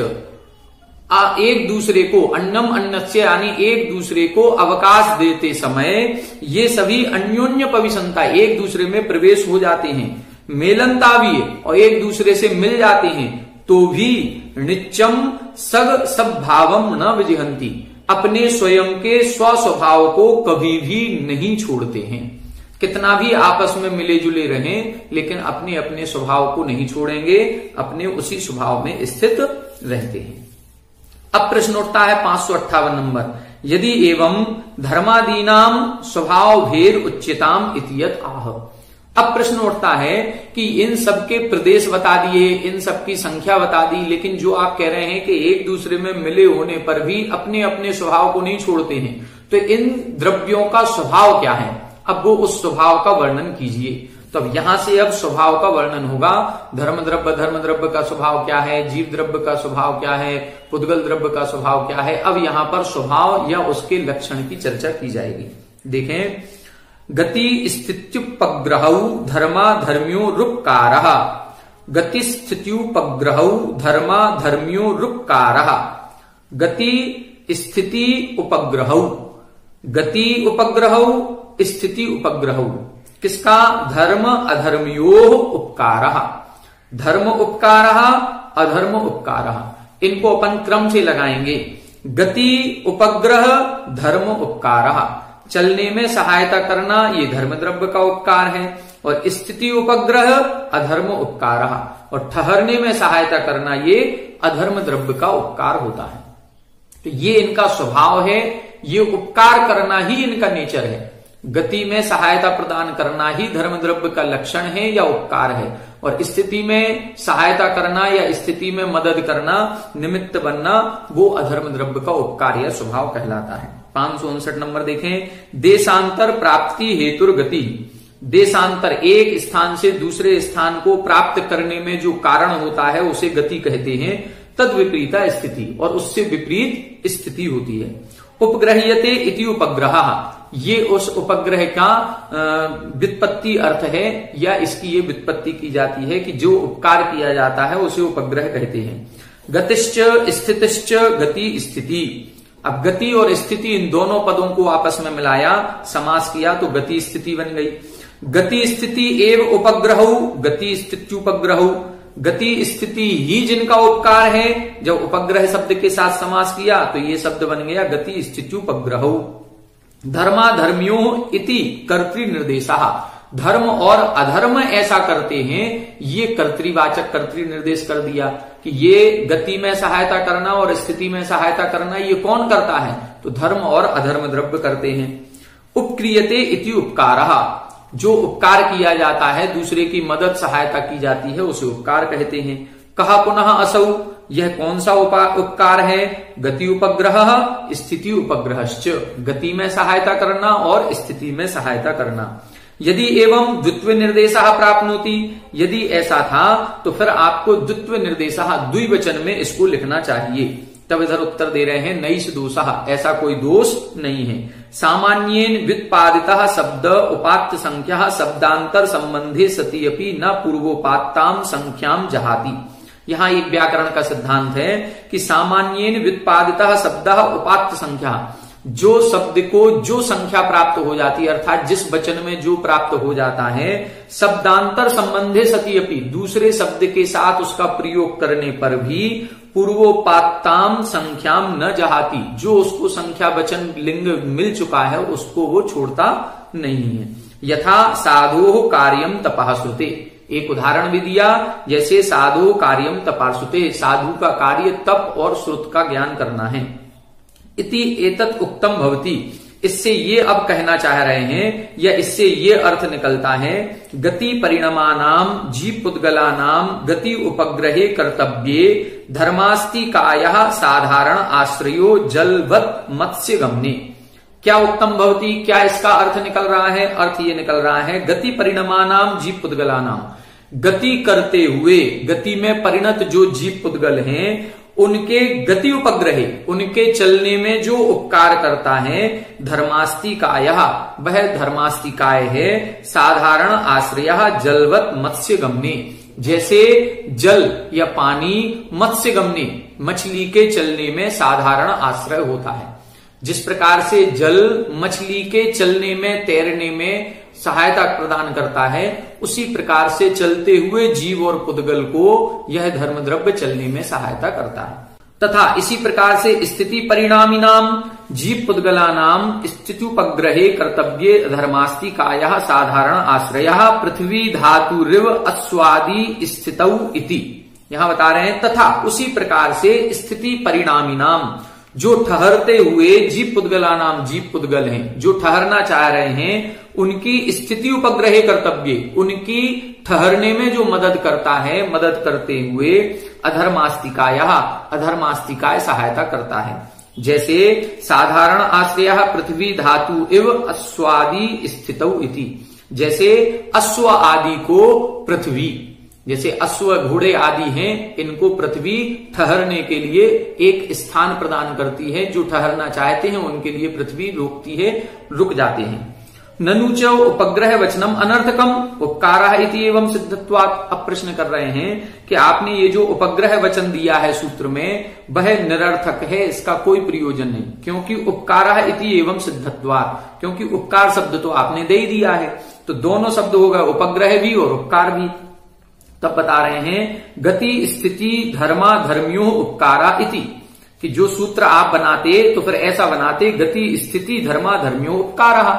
एक दूसरे को अन्नम अन्नस्य यानी एक दूसरे को अवकाश देते समय ये सभी अन्योन्य पविसंता एक दूसरे में प्रवेश हो जाते हैं, मेलनता भी और एक दूसरे से मिल जाते हैं, तो भी नित्यम सग सब भावम न विजहंती, अपने स्वयं के स्वस्वभाव को कभी भी नहीं छोड़ते हैं। कितना भी आपस में मिले जुले रहें, लेकिन अपने अपने स्वभाव को नहीं छोड़ेंगे, अपने उसी स्वभाव में स्थित रहते हैं। अब प्रश्न उठता है 558 नंबर, यदि एवं धर्मादीनाम स्वभाव भेद उच्चताम इतियत आह। अब प्रश्न उठता है कि इन सबके प्रदेश बता दिए, इन सबकी संख्या बता दी, लेकिन जो आप कह रहे हैं कि एक दूसरे में मिले होने पर भी अपने अपने स्वभाव को नहीं छोड़ते हैं, तो इन द्रव्यों का स्वभाव क्या है? अब वो उस स्वभाव का वर्णन कीजिए। तो अब यहां से अब स्वभाव का वर्णन होगा। धर्म द्रव्य का स्वभाव क्या है, जीव द्रव्य का स्वभाव क्या है, पुद्गल द्रव्य का स्वभाव क्या है। अब यहां पर स्वभाव या उसके लक्षण की चर्चा की जाएगी। देखें, गति स्थित्युपग्रहौ धर्मा धर्म्यो रुपकारः, गति स्थित्युपग्रहौ धर्मा धर्म्यो रुपकारः, गति स्थिति उपग्रहौ, गति उपग्रहौ स्थिति उपग्रहौ, किसका? धर्म अधर्मयोः उपकारः, धर्म उपकारः अधर्म उपकारः। इनको अपन क्रम से लगाएंगे। गति उपग्रह धर्म उपकारः, चलने में सहायता करना ये धर्म द्रव्य का उपकार है, और स्थिति उपग्रह अधर्म उपकारः, और ठहरने में सहायता करना ये अधर्म द्रव्य का उपकार होता है। तो ये इनका स्वभाव है, ये उपकार करना ही इनका नेचर है। गति में सहायता प्रदान करना ही धर्म द्रव्य का लक्षण है या उपकार है, और स्थिति में सहायता करना या स्थिति में मदद करना, निमित्त बनना, वो अधर्म द्रव्य का उपकार या स्वभाव कहलाता है। 559 नंबर देखें, देशांतर प्राप्ति हेतुर गति, देशांतर एक स्थान से दूसरे स्थान को प्राप्त करने में जो कारण होता है उसे गति कहते हैं। तद विपरीता स्थिति, और उससे विपरीत स्थिति होती है। उपग्रह्यते इति उपग्रह, ये उस उपग्रह का व्युत्पत्ति अर्थ है, या इसकी ये व्युत्पत्ति की जाती है कि जो उपकार किया जाता है उसे उपग्रह कहते हैं। गतिश्च स्थितिश्च गति स्थिति, अब गति और स्थिति इन दोनों पदों को आपस में मिलाया, समास किया तो गति स्थिति बन गई। गति स्थिति एव उपग्रहौ गति स्थित्युपग्रहौ, गति स्थिति ही जिनका उपकार है, जब उपग्रह शब्द के साथ समास किया तो ये शब्द बन गया गति स्थित्युपग्रहौ। धर्मा धर्म्यो इति कर्तृ निर्देशा, धर्म और अधर्म ऐसा करते हैं, ये कर्तृवाचक कर्तृ निर्देश कर दिया कि ये गति में सहायता करना और स्थिति में सहायता करना ये कौन करता है? तो धर्म और अधर्म द्रव्य करते हैं। उपक्रियते इति उपकारः, जो उपकार किया जाता है, दूसरे की मदद सहायता की जाती है, उसे उपकार कहते हैं। कहा पुनः असौ, यह कौन सा उपकार है? गति उपग्रह स्थिति उपग्रहश्च, गति में सहायता करना और स्थिति में सहायता करना। यदि एवं द्वित्व निर्देशः प्राप्नोति, यदि ऐसा था तो फिर आपको द्वित्व निर्देशः द्विवचन में इसको लिखना चाहिए। तब इधर उत्तर दे रहे हैं नैष दोषः, ऐसा कोई दोष नहीं है। सामान्येन व्युत्पादितः शब्द उपात्त संख्या शब्दांतर संबंधे सति अपि न पूर्वोपात्ताम संख्याम जहाति। यहां एक व्याकरण का सिद्धांत है कि सामान्येन व्युत्पादितः शब्द उपात्त संख्या, जो शब्द को जो संख्या प्राप्त हो जाती है अर्थात जिस वचन में जो प्राप्त हो जाता है, शब्दांतर संबंधे सति अपि, दूसरे शब्द के साथ उसका प्रयोग करने पर भी पूर्वोपात्ताम संख्याम न जहाती, जो उसको संख्या वचन लिंग मिल चुका है उसको वो छोड़ता नहीं है। यथा साधो कार्यम तपाश्रुते, एक उदाहरण भी दिया, जैसे साधो कार्यम तपाश्रुते, साधु का कार्य तप और श्रुत का ज्ञान करना है। इति एतत् उक्तम भवति, इससे ये अब कहना चाह रहे हैं या इससे ये अर्थ निकलता है, गति परिणामानाम जीव पुद्गलानाम गति उपग्रहे कर्तव्ये धर्मास्ति कायः साधारण आश्रयो जलवत् मत्स्य गमने। क्या उत्तम भवति, क्या इसका अर्थ निकल रहा है? अर्थ ये निकल रहा है गति परिणामानाम जीव पुद्गलानाम, गति करते हुए, गति में परिणत जो जीव पुद्गल हैं उनके गति उपग्रहे, उनके चलने में जो उपकार करता है, धर्मास्तिकायः, वह धर्मास्तिकाय है, साधारण आश्रयः जलवत् मत्स्य गमने, जैसे जल या पानी मत्स्य गमने, मछली के चलने में साधारण आश्रय होता है। जिस प्रकार से जल मछली के चलने में, तैरने में सहायता प्रदान करता है, उसी प्रकार से चलते हुए जीव और पुद्गल को यह धर्म द्रव्य चलने में सहायता करता है। तथा इसी प्रकार से स्थिति परिणामी नाम जीव पुद्गला नाम स्थित्युपग्रहे कर्तव्ये धर्मास्ति कायः साधारण आश्रयः पृथ्वी धातुरिव अस्वादि स्थितौ इति। यहां बता रहे हैं तथा उसी प्रकार से स्थिति परिणामी नाम, जो ठहरते हुए जीव पुद्गला नाम, जीव पुद्गल हैं जो ठहरना चाह रहे हैं, उनकी स्थिति उपग्रहे कर्तव्य, उनकी ठहरने में जो मदद करता है, मदद करते हुए अधर्मास्तिकायः, अधर्मास्तिकाय सहायता करता है। जैसे साधारण आश्रयः पृथ्वी धातु इव अश्वादि स्थितौ इति, जैसे अश्व आदि को पृथ्वी, जैसे अश्व घोड़े आदि हैं, इनको पृथ्वी ठहरने के लिए एक स्थान प्रदान करती है, जो ठहरना चाहते हैं उनके लिए पृथ्वी रोकती है, रुक जाते हैं। ननु च उपग्रह वचनम अनर्थकम उपकारः इति एवं सिद्धत्वात्। अब प्रश्न कर रहे हैं कि आपने ये जो उपग्रह वचन दिया है सूत्र में, वह निरर्थक है, इसका कोई प्रयोजन नहीं, क्योंकि उपकारः इति एवं सिद्धत्वात्, क्योंकि उपकार शब्द तो आपने दे ही दिया है, तो दोनों शब्द होगा, उपग्रह भी और उपकार भी। तब बता रहे हैं गति स्थिति धर्मा धर्म्यो उपकारा इति, कि जो सूत्र आप बनाते तो फिर ऐसा बनाते गति स्थिति धर्मा धर्म्यो उपकारः,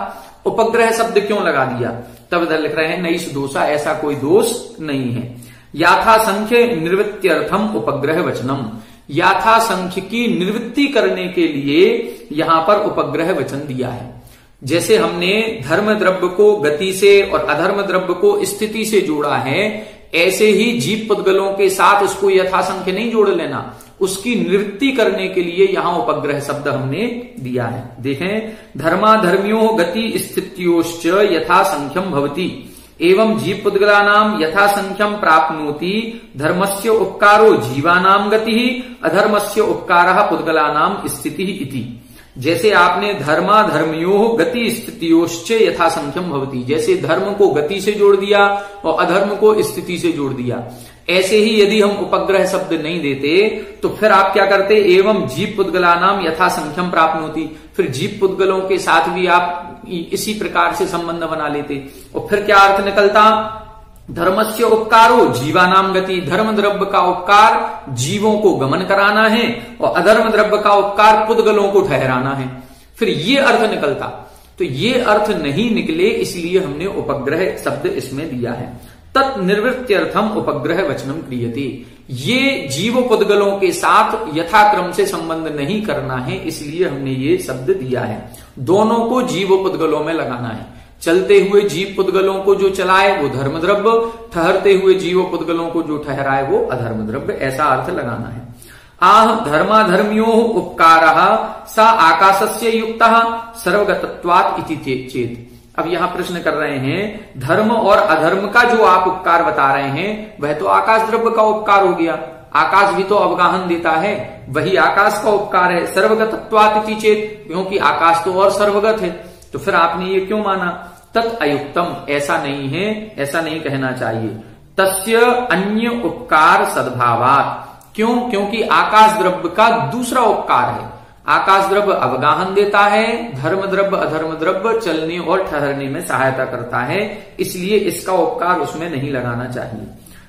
उपग्रह शब्द क्यों लगा दिया? तब इधर लिख रहे हैं नैष दोषा, ऐसा कोई दोष नहीं है। याथा संख्य निवृत्त्यर्थम उपग्रह वचनम, याथा संख्य की निवृत्ति करने के लिए यहां पर उपग्रह वचन दिया है। जैसे हमने धर्म द्रव्य को गति से और अधर्म द्रव्य को स्थिति से जोड़ा है, ऐसे ही जीव पुद्गलों के साथ उसको यथासंख्य नहीं जोड़ लेना, उसकी निवृत्ति करने के लिए यहां उपग्रह शब्द हमने दिया है। देखें, धर्मा धर्म्यो गति स्थित्योश्च यथासंख्यम भवति एवं जीव पुद्गलानाम यथासंख्यम प्राप्नोति धर्मस्य उपकारो जीवानाम गति अधर्मस्य उपकारः पुद्गलानाम स्थिति इति। जैसे आपने धर्मा धर्म्यो गति स्थितियोश्च यथासंख्यम भवति, जैसे धर्म को गति से जोड़ दिया और अधर्म को स्थिति से जोड़ दिया, ऐसे ही यदि हम उपग्रह शब्द नहीं देते तो फिर आप क्या करते? एवं जीव पुद्गलानाम यथासंख्यम प्राप्नोति, फिर जीव पुद्गलों के साथ भी आप इसी प्रकार से संबंध बना लेते, और फिर क्या अर्थ निकलता? धर्मस्य उपकारो जीवानाम गति, धर्म द्रव्य का उपकार जीवों को गमन कराना है और अधर्म द्रव्य का उपकार पुद्गलों को ठहराना है, फिर ये अर्थ निकलता। तो ये अर्थ नहीं निकले, इसलिए हमने उपग्रह शब्द इसमें दिया है। तत् निवृत्त्यर्थम उपग्रह वचनम क्रियते, ये जीव पुद्गलों के साथ यथाक्रम से संबंध नहीं करना है, इसलिए हमने ये शब्द दिया है। दोनों को जीव पुद्गलों में लगाना है, चलते हुए जीव पुद्गलों को जो चलाए वो धर्म द्रव्य, ठहरते हुए जीव पुद्गलों को जो ठहराए वो अधर्म द्रव्य, ऐसा अर्थ लगाना है। आह धर्माधर्म्यो उपकारः स आकाशस्य युक्तः सर्वगतत्वात् इति चेत। अब यहां प्रश्न कर रहे हैं, धर्म और अधर्म का जो आप उपकार बता रहे हैं वह तो आकाश द्रव्य का उपकार हो गया। आकाश भी तो अवगाहन देता है, वही आकाश का उपकार है। सर्वगतत्वात् इति चेत, क्योंकि आकाश तो और सर्वगत है, तो फिर आपने ये क्यों माना? तत् अयुक्तम, ऐसा नहीं है, ऐसा नहीं कहना चाहिए। तस्य अन्य उपकार सद्भावात्, क्यों? क्योंकि आकाश द्रव्य का दूसरा उपकार है। आकाश द्रव्य अवगाहन देता है, धर्म द्रव्य अधर्म द्रव्य चलने और ठहरने में सहायता करता है, इसलिए इसका उपकार उसमें नहीं लगाना चाहिए।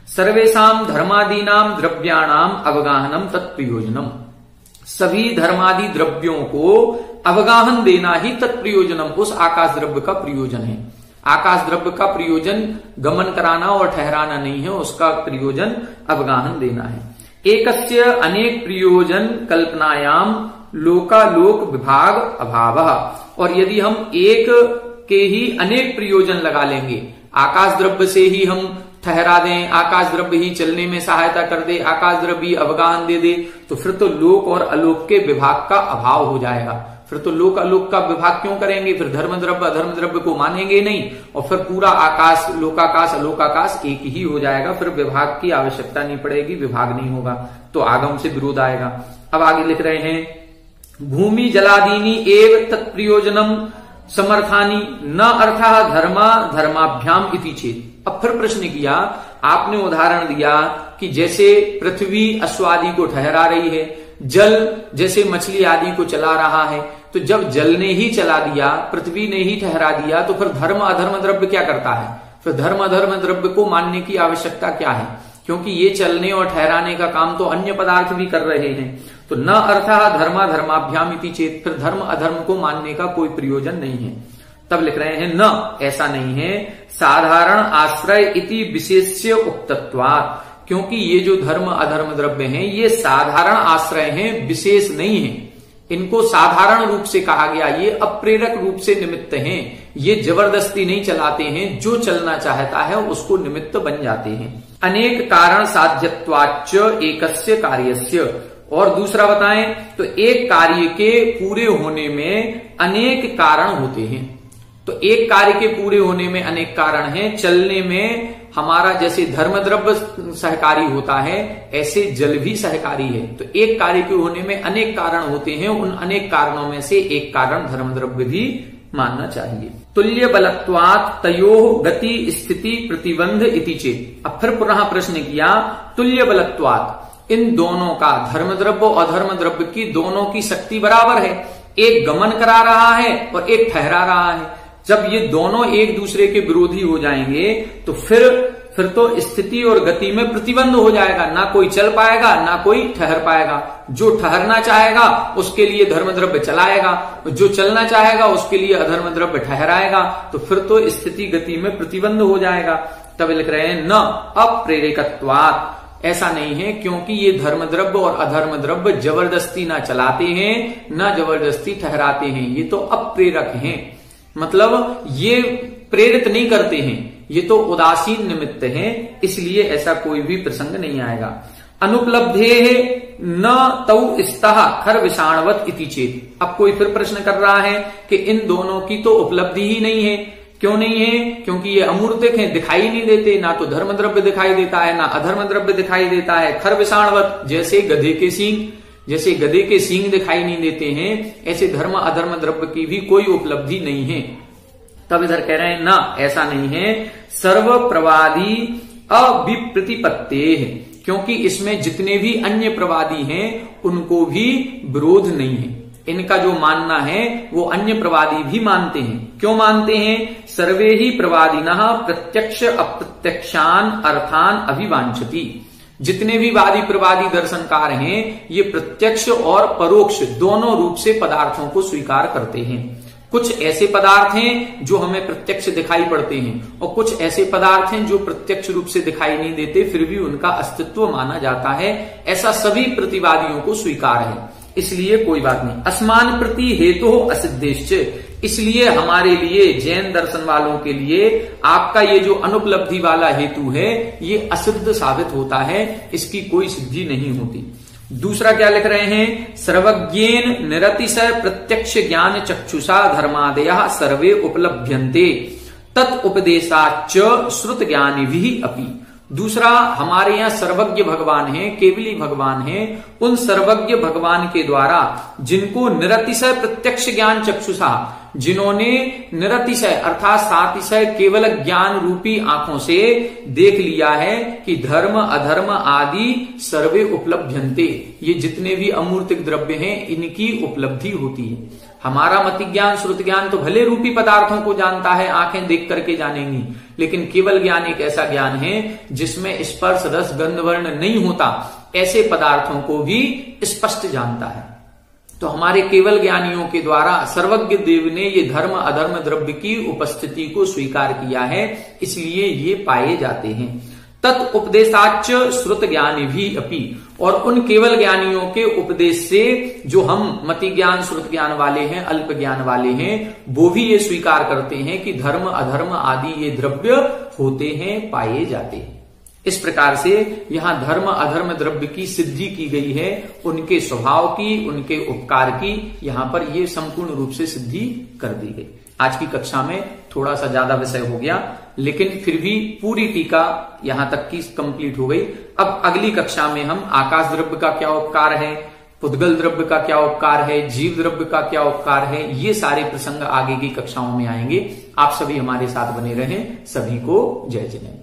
सर्वेषाम धर्मादीनाम द्रव्याणाम अवगाहनम तत्प्रयोजनम, सभी धर्मादि द्रव्यों को अवगाहन देना ही तत्प्रयोजनम, उस आकाश द्रव्य का प्रयोजन है। आकाश द्रव्य का प्रयोजन गमन कराना और ठहराना नहीं है, उसका प्रयोजन अवगाहन देना है। एकस्य अनेक प्रयोजन कल्पनायाम लोकालोक विभाग अभावः, और यदि हम एक के ही अनेक प्रयोजन लगा लेंगे, आकाश द्रव्य से ही हम ठहरा दें, आकाश द्रव्य ही चलने में सहायता कर दे, आकाश द्रव्य अवगाहन दे दे, तो फिर तो लोक और अलोक के विभाग का अभाव हो जाएगा। फिर तो लोक अलोक का विभाग क्यों करेंगे? फिर धर्म द्रव्य अधर्म द्रव्य को मानेंगे नहीं, और फिर पूरा आकाश, लोकाकाश अलोकाकाश एक ही हो जाएगा, फिर विभाग की आवश्यकता नहीं पड़ेगी, विभाग नहीं होगा, तो आगम से विरोध आएगा। अब आगे लिख रहे हैं, भूमि जलादीनी एव तत्प्रयोजनम समर्थानी न अर्थः धर्मा धर्माभ्याम इति चेत। अब फिर प्रश्न किया, आपने उदाहरण दिया कि जैसे पृथ्वी अश्व आदि को ठहरा रही है, जल जैसे मछली आदि को चला रहा है, तो जब जल ने ही चला दिया, पृथ्वी ने ही ठहरा दिया, तो फिर धर्म अधर्म द्रव्य क्या करता है? फिर धर्म अधर्म द्रव्य को मानने की आवश्यकता क्या है? क्योंकि ये चलने और ठहराने का काम तो अन्य पदार्थ भी कर रहे हैं। तो न अर्थः धर्मा धर्माभ्याम इति चेत, फिर धर्म अधर्म को मानने का कोई प्रयोजन नहीं है। तब लिख रहे हैं, न, ऐसा नहीं है। साधारण आश्रय इति विशेष्य उक्तत्वात्, क्योंकि ये जो धर्म अधर्म द्रव्य हैं ये साधारण आश्रय हैं, विशेष नहीं है। इनको साधारण रूप से कहा गया, ये अप्रेरक रूप से निमित्त हैं, ये जबरदस्ती नहीं चलाते हैं, जो चलना चाहता है उसको निमित्त बन जाते हैं। अनेक कारण साध्यत्वाच्च एकस्य कार्यस्य, और दूसरा बताएं तो एक कार्य के पूरे होने में अनेक कारण होते हैं। तो एक कार्य के पूरे होने में अनेक कारण हैं। चलने में हमारा जैसे धर्म द्रव्य सहकारी होता है, ऐसे जल भी सहकारी है। तो एक कार्य के होने में अनेक कारण होते हैं, उन अनेक कारणों में से एक कारण धर्म द्रव्य भी मानना चाहिए। तुल्य बलत्वात् तयोः गति स्थिति प्रतिबंध इति चेत्। अब फिर पुनः प्रश्न किया, तुल्य बलत्वात्, इन दोनों का, धर्म द्रव्य और अधर्म द्रव्य की दोनों की शक्ति बराबर है। एक गमन करा रहा है और एक ठहरा रहा है। जब ये दोनों एक दूसरे के विरोधी हो जाएंगे तो फिर तो स्थिति और गति में प्रतिबंध हो जाएगा, ना कोई चल पाएगा ना कोई ठहर पाएगा। जो ठहरना चाहेगा उसके लिए धर्म द्रव्य चलाएगा, जो चलना चाहेगा उसके लिए अधर्म द्रव्य ठहराएगा, तो फिर तो स्थिति गति में प्रतिबंध हो जाएगा। तब लिख रहे हैं, न अप्रेरकत्वात्, ऐसा नहीं है, क्योंकि ये धर्म द्रव्य और अधर्म द्रव्य जबरदस्ती ना चलाते हैं ना जबरदस्ती ठहराते हैं, ये तो अप्रेरक हैं, मतलब ये प्रेरित नहीं करते हैं, ये तो उदासीन निमित्त हैं, इसलिए ऐसा कोई भी प्रसंग नहीं आएगा। अनुपलब्धे न तौ स्तः खर विषाणवत इति चेत। अब कोई फिर प्रश्न कर रहा है कि इन दोनों की तो उपलब्धि ही नहीं है। क्यों नहीं है? क्योंकि ये अमूर्तिक हैं, दिखाई नहीं देते, ना तो धर्म द्रव्य दिखाई देता है ना अधर्म द्रव्य दिखाई देता है। खर विषाणवत, जैसे गधे के सींग, जैसे गधे के सींग दिखाई नहीं देते हैं, ऐसे धर्म अधर्म द्रव्य की भी कोई उपलब्धि नहीं है। तब इधर कह रहे हैं, ना, ऐसा नहीं है। सर्व प्रवादी अविप्रतिपत्ते है, क्योंकि इसमें जितने भी अन्य प्रवादी हैं उनको भी विरोध नहीं है। इनका जो मानना है वो अन्य प्रवादी भी मानते हैं। क्यों मानते हैं? सर्वे ही प्रवादिनः प्रत्यक्ष अप्रत्यक्षान अर्थान अभिवांछति। जितने भी वादी प्रवादी दर्शनकार हैं ये प्रत्यक्ष और परोक्ष दोनों रूप से पदार्थों को स्वीकार करते हैं। कुछ ऐसे पदार्थ हैं जो हमें प्रत्यक्ष दिखाई पड़ते हैं और कुछ ऐसे पदार्थ हैं जो प्रत्यक्ष रूप से दिखाई नहीं देते, फिर भी उनका अस्तित्व माना जाता है। ऐसा सभी प्रतिवादियों को स्वीकार है, इसलिए कोई बात नहीं। अस्मान प्रति हेतु असिद्धेश्च, इसलिए हमारे लिए जैन दर्शन वालों के लिए आपका ये जो अनुपलब्धि वाला हेतु है ये असिद्ध साबित होता है, इसकी कोई सिद्धि नहीं होती। दूसरा क्या लिख रहे हैं, सर्वज्ञेन निरतिशय प्रत्यक्ष ज्ञान चक्षुषा धर्मादयः सर्वे उपलभ्यन्ते तत् उपदेशाच्च श्रुत ज्ञानी भी अपि। दूसरा, हमारे यहाँ सर्वज्ञ भगवान हैं, केवली भगवान हैं, उन सर्वज्ञ भगवान के द्वारा जिनको निरतिशय प्रत्यक्ष ज्ञान चक्षुषा, जिन्होंने निरतिशय अर्थात सातिशय केवल ज्ञान रूपी आंखों से देख लिया है कि धर्म अधर्म आदि सर्वे उपलभ्यन्ते, ये जितने भी अमूर्तिक द्रव्य हैं इनकी उपलब्धि होती है। हमारा मति ज्ञान श्रुत ज्ञान तो भले रूपी पदार्थों को जानता है, आंखें देख करके जानेंगी, लेकिन केवल ज्ञान एक ऐसा ज्ञान है जिसमें स्पर्श रस गंध वर्ण नहीं होता, ऐसे पदार्थों को भी स्पष्ट जानता है। तो हमारे केवल ज्ञानियों के द्वारा सर्वज्ञ देव ने ये धर्म अधर्म द्रव्य की उपस्थिति को स्वीकार किया है, इसलिए ये पाए जाते हैं। तत् उपदेशाच्च श्रुत ज्ञानी भी अपि, और उन केवल ज्ञानियों के उपदेश से जो हम मति ज्ञान श्रुत ज्ञान वाले हैं, अल्प ज्ञान वाले हैं, वो भी ये स्वीकार करते हैं कि धर्म अधर्म आदि ये द्रव्य होते हैं, पाए जाते हैं। इस प्रकार से यहां धर्म अधर्म द्रव्य की सिद्धि की गई है, उनके स्वभाव की, उनके उपकार की यहां पर ये संपूर्ण रूप से सिद्धि कर दी गई। आज की कक्षा में थोड़ा सा ज्यादा विषय हो गया, लेकिन फिर भी पूरी टीका यहां तक की कंप्लीट हो गई। अब अगली कक्षा में हम आकाश द्रव्य का क्या उपकार है, पुद्गल द्रव्य का क्या उपकार है, जीव द्रव्य का क्या उपकार है, ये सारे प्रसंग आगे की कक्षाओं में आएंगे। आप सभी हमारे साथ बने रहें। सभी को जय जिनेन्द्र।